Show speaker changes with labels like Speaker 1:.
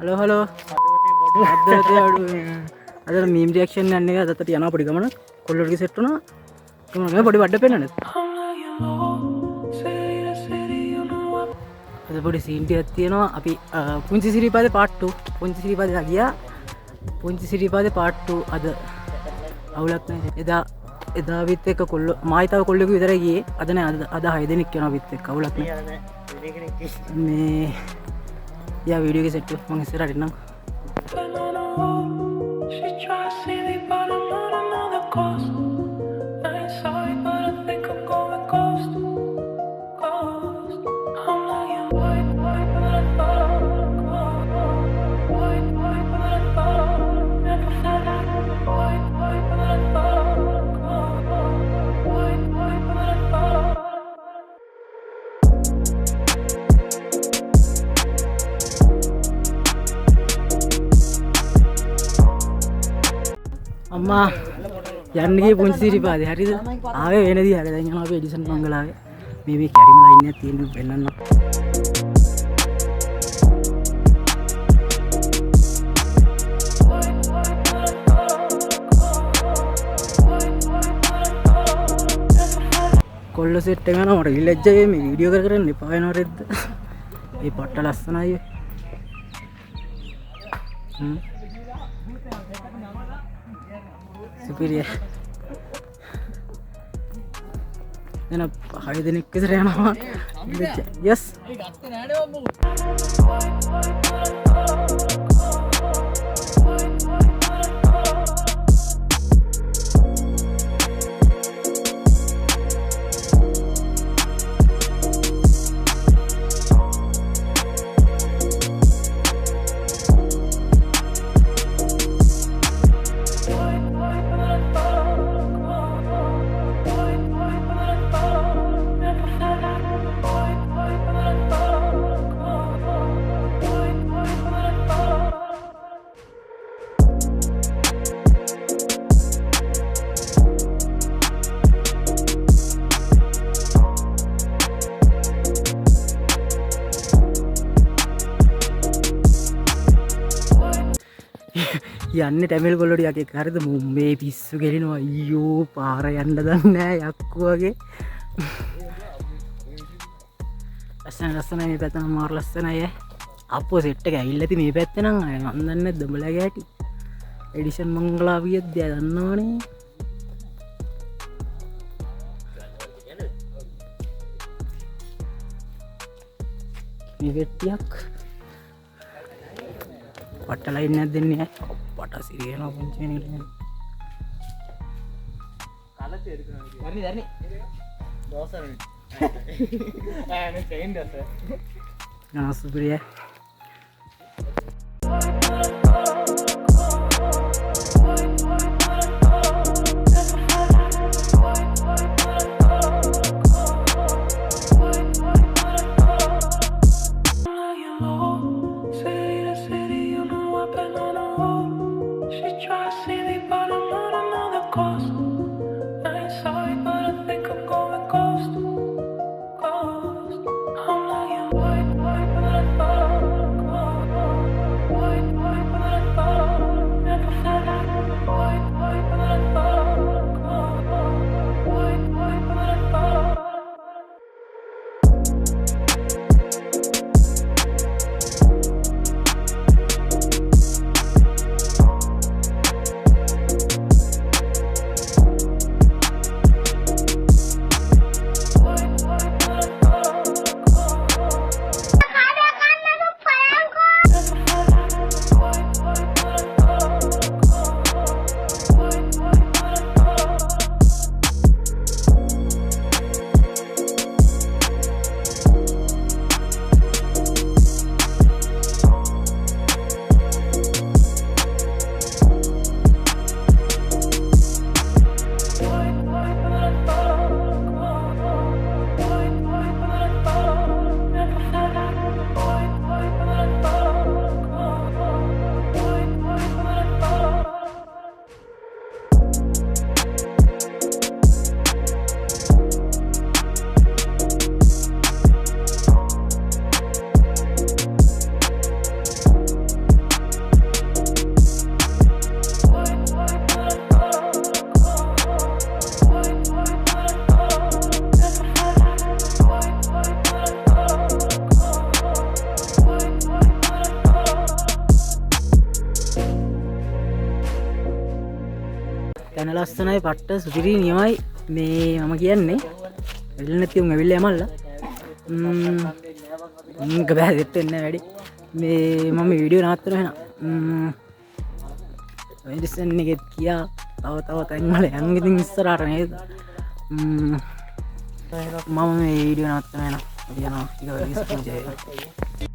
Speaker 1: hello hello අද meme reaction යන්නේ අදට යනවා පොඩි ගමන කොල්ලොටගේ සෙට් වුණා ගමන පොඩි බඩ පෙන්නන්නේ අද පොඩි සීන් ටිකක් තියෙනවා අපි පුංචි සිරිපාදේ part 2 පුංචි සිරිපාදේ ගියා පුංචි සිරිපාදේ part 2 අද අවුලක් නැහැ එදා විත් එක්ක කොල්ලෝ මායිතාව කොල්ලෙකු විතරයි ගියේ අද නෑ අද 6 දෙනෙක් යනවා විත් එක්ක අවුලක් නැහැ මේ යා වීඩියෝ එක සෙට් මම ඉස්සරහට එන්නම් අම්මා යන්නගේ පුංචි සිරිපාදේ හරිද ආවේ වෙනදී හරිද දැන් යනවා අපි එඩිසන් බංගලාවේ මේ කැරිම ලයින් එකක් තියෙන වෙන්නන්න කොල්ල සෙට් එක යනවා මට විලෙජ්ජේ මේ වීඩියෝ කර කරන්න එපා වෙනවා රෙද්ද මේ පට්ට ලස්සනයි superior එන 6 දෙනෙක් විතර යනවා yes යන්නේ ටැමිල් කොල්ලෝ ටිකක් එක්ක හරිද මේ පිස්සු ගෙලිනවා අයියෝ පාර යන්න දන්නේ නැහැ යක්කු වගේ ලස්සන මේ පැත්ත නම් මාර ලස්සනයි අපෝ සෙට් එක ඇවිල්ලා ඉතින් මේ පැත්තේ නම් අය මන් දන්නේ නැද්ද උඹලගේ ඇටි එඩිෂන් මංගලාවියද දන්නවනේ මේ වෙට්ටියක් පට්ට ලයින් එකක් දෙන්නේ නැහැ පට සිරියනවා පුංචි වෙනකොට කලත් එරිකනවා දරනි දෝසරනේ නේ චේන් දස සුපිරිය ලස්සනයි පට්ට සුපිරි නියමයි මේ මම කියන්නේ එල්ල නැති උන් ඇවිල්ලා යමල්ල ගබෑ දෙට එන්න වැඩි මේ මම වීඩියෝ නවත්තන වෙන මෙඩිසන් එකෙත් කියා තව තැන්වල යන් ඉතින් ඉස්සරහට නේද මම මේ වීඩියෝ නවත්තන වෙන යනවා ටික වෙලකින්